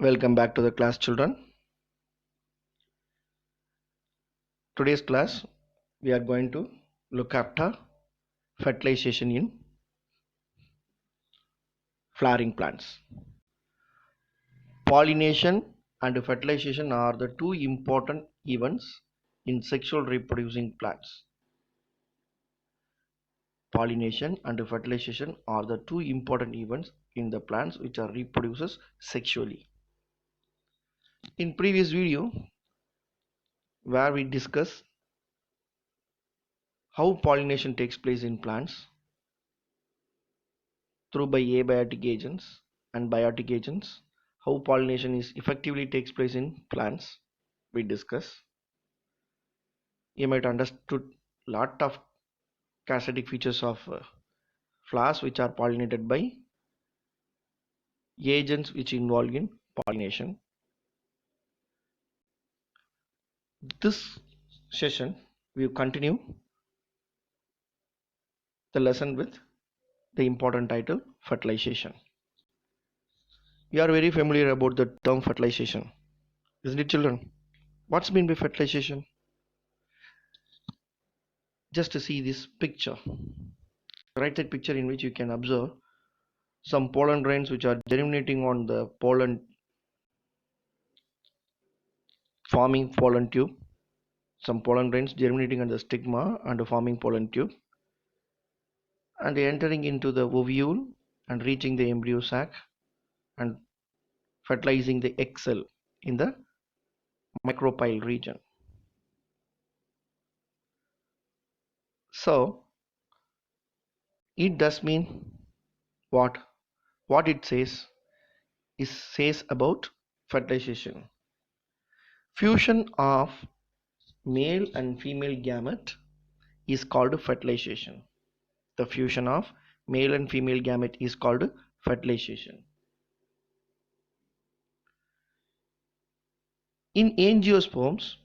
Welcome back to the class, children. Today's class we are going to look after fertilization in flowering plants. Pollination and fertilization are the two important events in sexual reproducing plants. Pollination and fertilization are the two important events in the plants which are reproduces sexually. In previous video where we discuss how pollination takes place in plants through by abiotic agents and biotic agents, how pollination is effectively takes place in plants, we discuss. You might understood lot of characteristic features of flowers which are pollinated by agents which involve in pollination. This session we will continue the lesson with the important title fertilization. You are very familiar about the term fertilization, isn't it, children? What's meant by fertilization? Just to see this picture, right side picture, in which you can observe some pollen grains which are germinating on the pollen, forming pollen tube. Some pollen grains germinating on the stigma and forming pollen tube, and entering into the ovule and reaching the embryo sac and fertilizing the egg cell in the micropyle region. So it does mean what it says about fertilization. Fusion of male and female gamete is called fertilization. The fusion of male and female gamete is called fertilization. In angiosperms,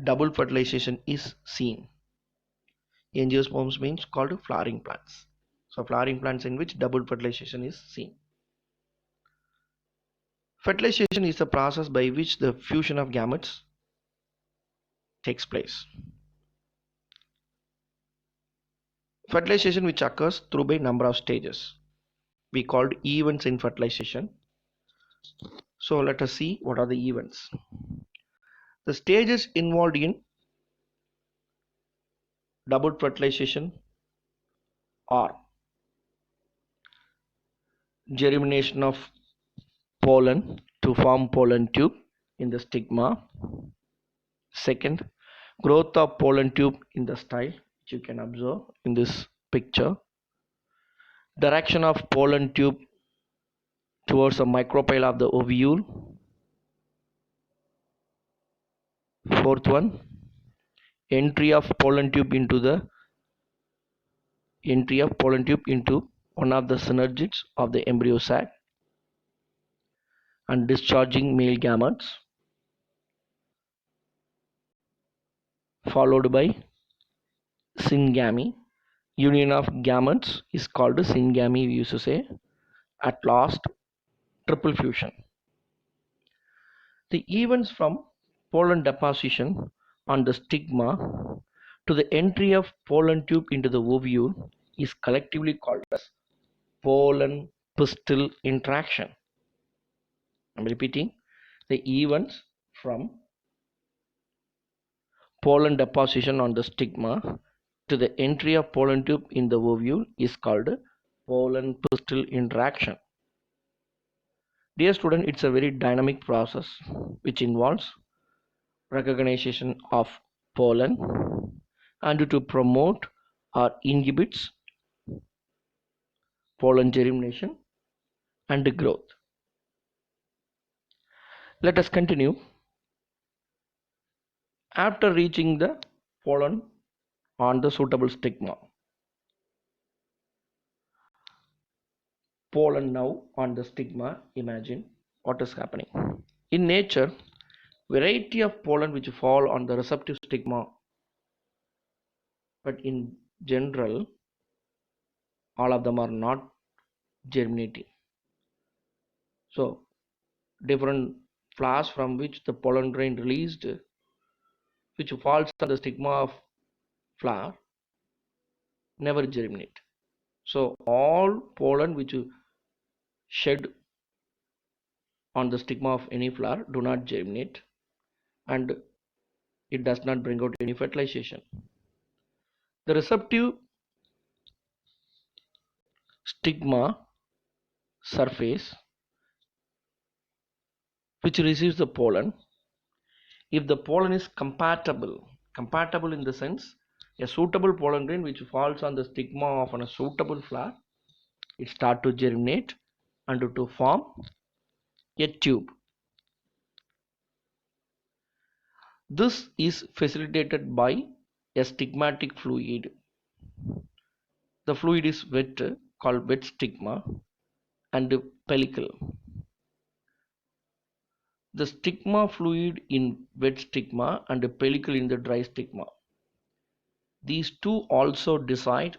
double fertilization is seen. Angiosperms means called flowering plants. So flowering plants in which double fertilization is seen. Fertilization is the process by which the fusion of gametes takes place. Fertilization which occurs through by number of stages, we called events in fertilization. So let us see what are the events. The stages involved in double fertilization are germination of pollen to form pollen tube in the stigma. Second, growth of pollen tube in the style, which you can observe in this picture. Direction of pollen tube towards the micropyle of the ovule. Fourth one, entry of pollen tube into one of the synergids of the embryo sac and discharging male gametes, followed by syngamy. Union of gametes is called syngamy, we used to say. At last, triple fusion. The events from pollen deposition on the stigma to the entry of pollen tube into the ovule is collectively called as pollen pistil interaction. I'm repeating, the events from pollen deposition on the stigma to the entry of pollen tube in the ovule is called pollen pistil interaction. Dear student, it's a very dynamic process which involves recognition of pollen and to promote or inhibits pollen germination and growth. Let us continue. After reaching the pollen on the suitable stigma, pollen now on the stigma, imagine what is happening. In nature, variety of pollen which fall on the receptive stigma, but in general all of them are not germinating. So different flowers from which the pollen grain released, which falls on the stigma of flower, never germinate. So all pollen which shed on the stigma of any flower do not germinate, and it does not bring out any fertilization. The receptive stigma surface which receives the pollen, if the pollen is compatible in the sense a suitable pollen grain which falls on the stigma of a suitable flower, it start to germinate and to form a tube. This is facilitated by a stigmatic fluid. The fluid is wet, called wet stigma, and pellicle. The stigma fluid in wet stigma and pellicle in the dry stigma. These two also decide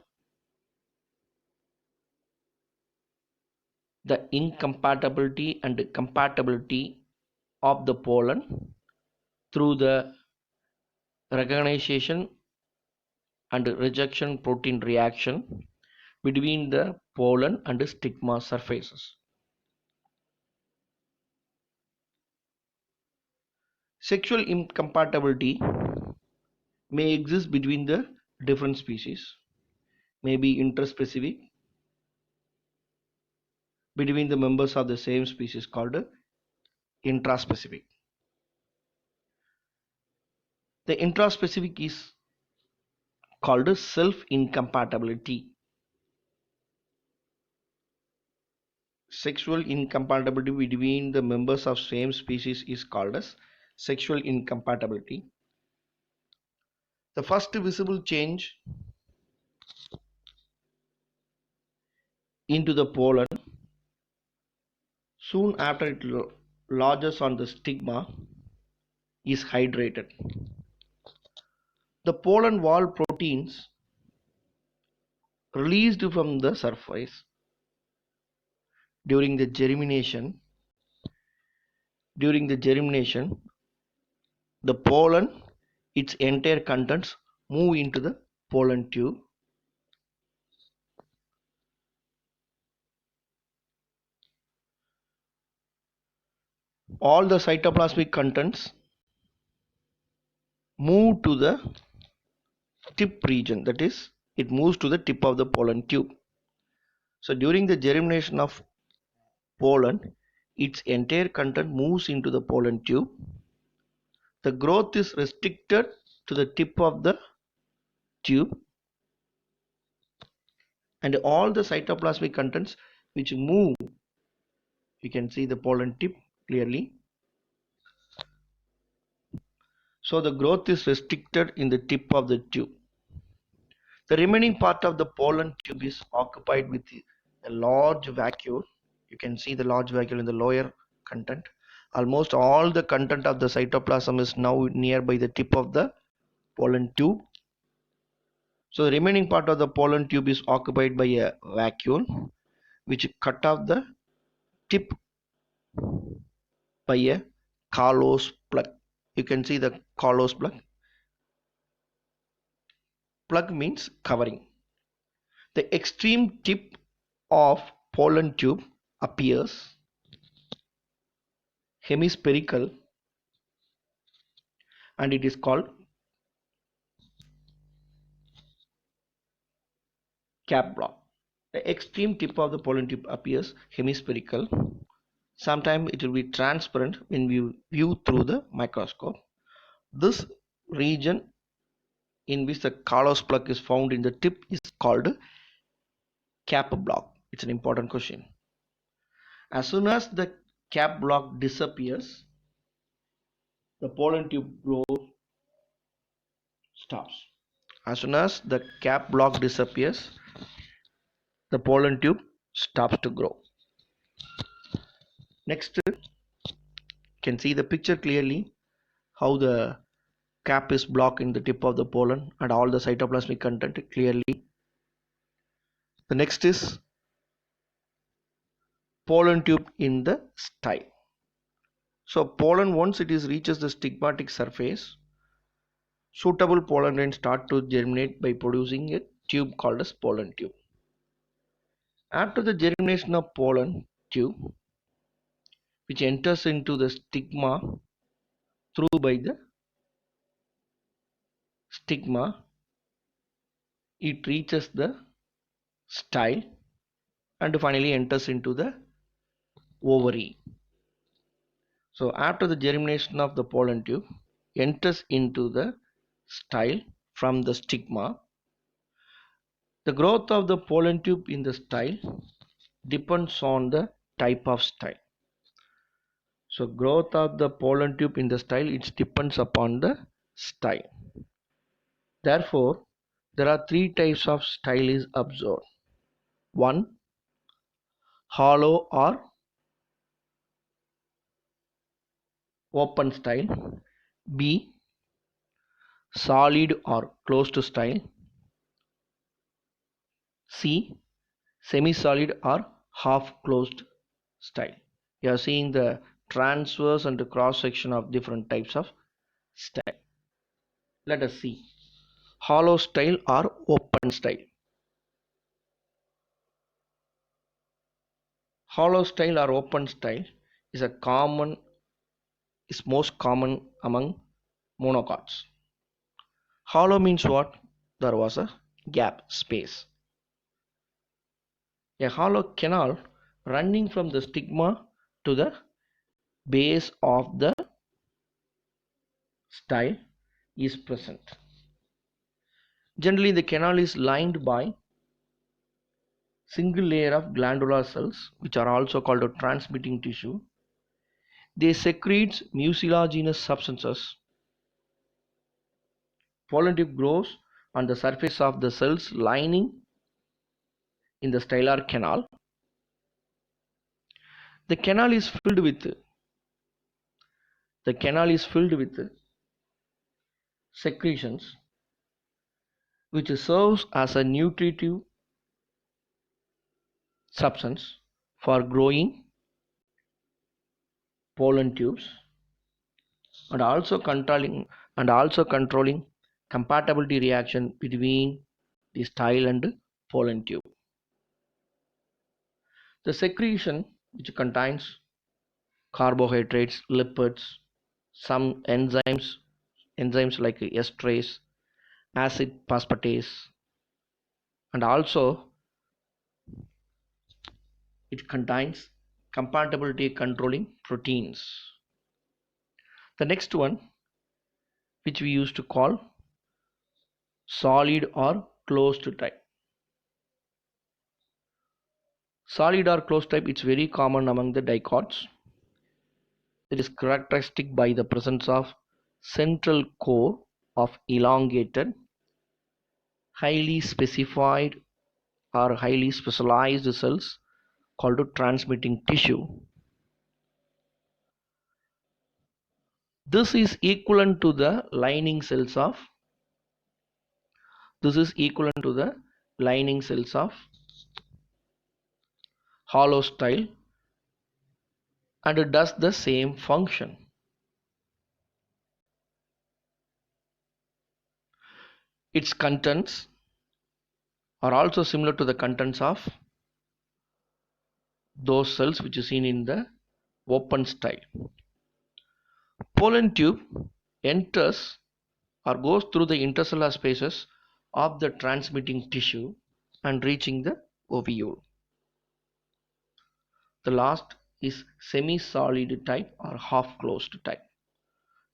the incompatibility and compatibility of the pollen through the recognition and rejection protein reaction between the pollen and stigma surfaces. Sexual incompatibility may exist between the different species, may be interspecific between the members of the same species called intraspecific. The intraspecific is called self-incompatibility. Sexual incompatibility between the members of same species is called as sexual incompatibility. The first visible change into the pollen soon after it lodges on the stigma is hydrated. The pollen wall proteins released from the surface during the germination, the pollen, its entire contents move into the pollen tube. All the cytoplasmic contents move to the tip region, that is, it moves to the tip of the pollen tube. So during the germination of pollen, its entire content moves into the pollen tube. The growth is restricted to the tip of the tube, and all the cytoplasmic contents which move, you can see the pollen tip clearly. So the growth is restricted in the tip of the tube. The remaining part of the pollen tube is occupied with a large vacuole. You can see the large vacuole in the lower content. Almost all the content of the cytoplasm is now nearby the tip of the pollen tube. So the remaining part of the pollen tube is occupied by a vacuole which cut off the tip by a Carlos plug. You can see the Carlos plug. Plug means covering. The extreme tip of pollen tube appears hemispherical and it is called cap block. The extreme tip of the pollen tube appears hemispherical. Sometimes it will be transparent when we view through the microscope. This region in which the Carlos plug is found in the tip is called cap block. It's an important question. As soon as the cap block disappears, the pollen tube growth stops. As soon as the cap block disappears, the pollen tube stops to grow. Next, you can see the picture clearly how the cap is blocked in the tip of the pollen and all the cytoplasmic content clearly. The next is pollen tube in the style. So pollen, once it is reaches the stigmatic surface, suitable pollen grains start to germinate by producing a tube called as pollen tube. After the germination of pollen tube, which enters into the stigma through by the stigma, it reaches the style and finally enters into the ovary. So after the germination of the pollen tube enters into the style from the stigma, the growth of the pollen tube in the style depends on the type of style. So growth of the pollen tube in the style, it depends upon the style. Therefore, there are three types of style is observed. One, hollow or open style. B, solid or closed style. C, semi-solid or half-closed style. You are seeing the transverse and the cross section of different types of style. Let us see. Hollow style or open style. Hollow style or open style is most common among monocots. Hollow means what? There was a gap, space. A hollow canal running from the stigma to the base of the style is present. Generally, the canal is lined by single layer of glandular cells, which are also called a transmitting tissue. They secrete mucilaginous substances. Pollen tube grows on the surface of the cells lining in the stylar canal. The canal is filled with secretions, which serves as a nutritive substance for growing pollen tubes and also controlling compatibility reaction between the style and pollen tube. The secretion, which contains carbohydrates, lipids, some enzymes like esterase, acid phosphatase, and also it contains compatibility controlling proteins. The next one, which we used to call solid or closed type. Solid or closed type, it's very common among the dicots. It is characteristic by the presence of central core of elongated, highly specified or highly specialized cells called transmitting tissue. This is equivalent to the lining cells of hollow style and it does the same function. Its contents are also similar to the contents of those cells which is seen in the open style. Pollen tube enters or goes through the intercellular spaces of the transmitting tissue and reaching the ovule. The last is semi-solid type or half-closed type.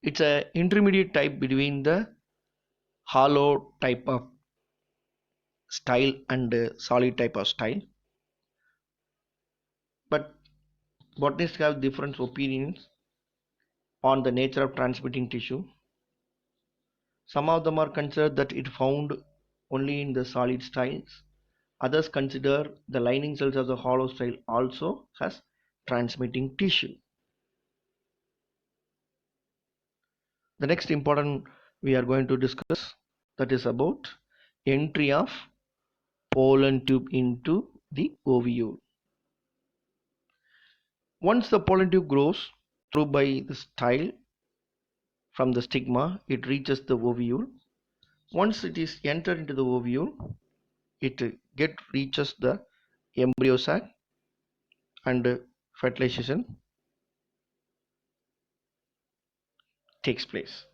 It's an intermediate type between the hollow type of style and solid type of style. But botanists have different opinions on the nature of transmitting tissue. Some of them are considered that it found only in the solid styles. Others consider the lining cells of the hollow style also has transmitting tissue. The next important we are going to discuss, that is about entry of pollen tube into the ovule. Once the pollen tube grows, through by the style from the stigma, it reaches the ovule. Once it is entered into the ovule, it reaches the embryo sac and fertilization takes place.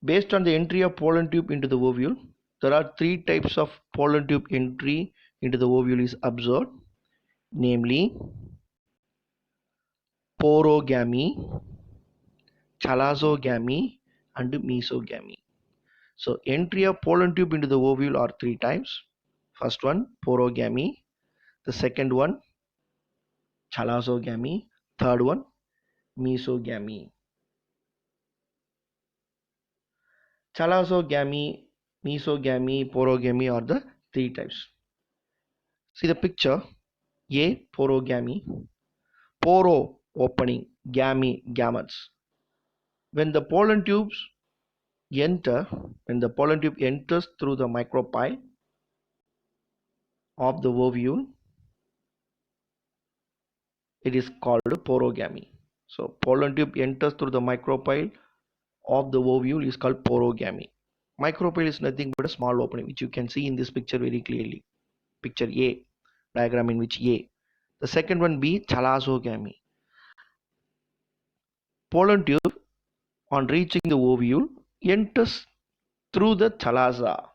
Based on the entry of pollen tube into the ovule, there are three types of pollen tube entry into the ovule is observed, namely porogamy, chalazogamy, and mesogamy. So entry of pollen tube into the ovule are three types. First one porogamy, the second one chalazogamy, third one mesogamy. Chalazogamy, mesogamy, porogamy are the three types. See the picture. A. Porogamy. Poro opening, gametes. When the pollen tubes when the pollen tube enters through the micropyle of the ovule, it is called porogamy. So pollen tube enters through the micropyle of the ovule is called porogamy. Micropyle is nothing but a small opening, which you can see in this picture very clearly. Picture A, diagram in which A. The second one B, chalazogamy. Pollen tube on reaching the ovule enters through the chalaza.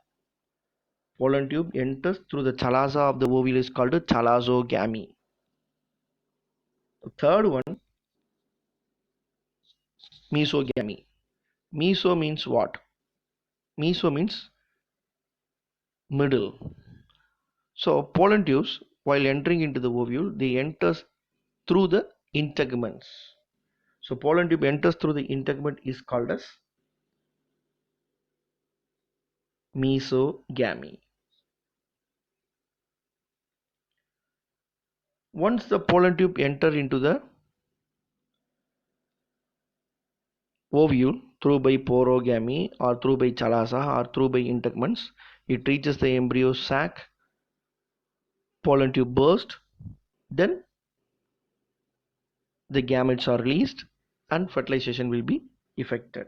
Pollen tube enters through the chalaza of the ovule is called chalazogamy. The third one, mesogamy. Meso means what? Meso means middle. So pollen tubes, while entering into the ovule, they enters through the integuments. So pollen tube enters through the integument is called as mesogamy. Once the pollen tube enter into the ovule through by porogamy or through by chalaza or through by integuments, it reaches the embryo sac, pollen tube burst, then the gametes are released and fertilization will be effected.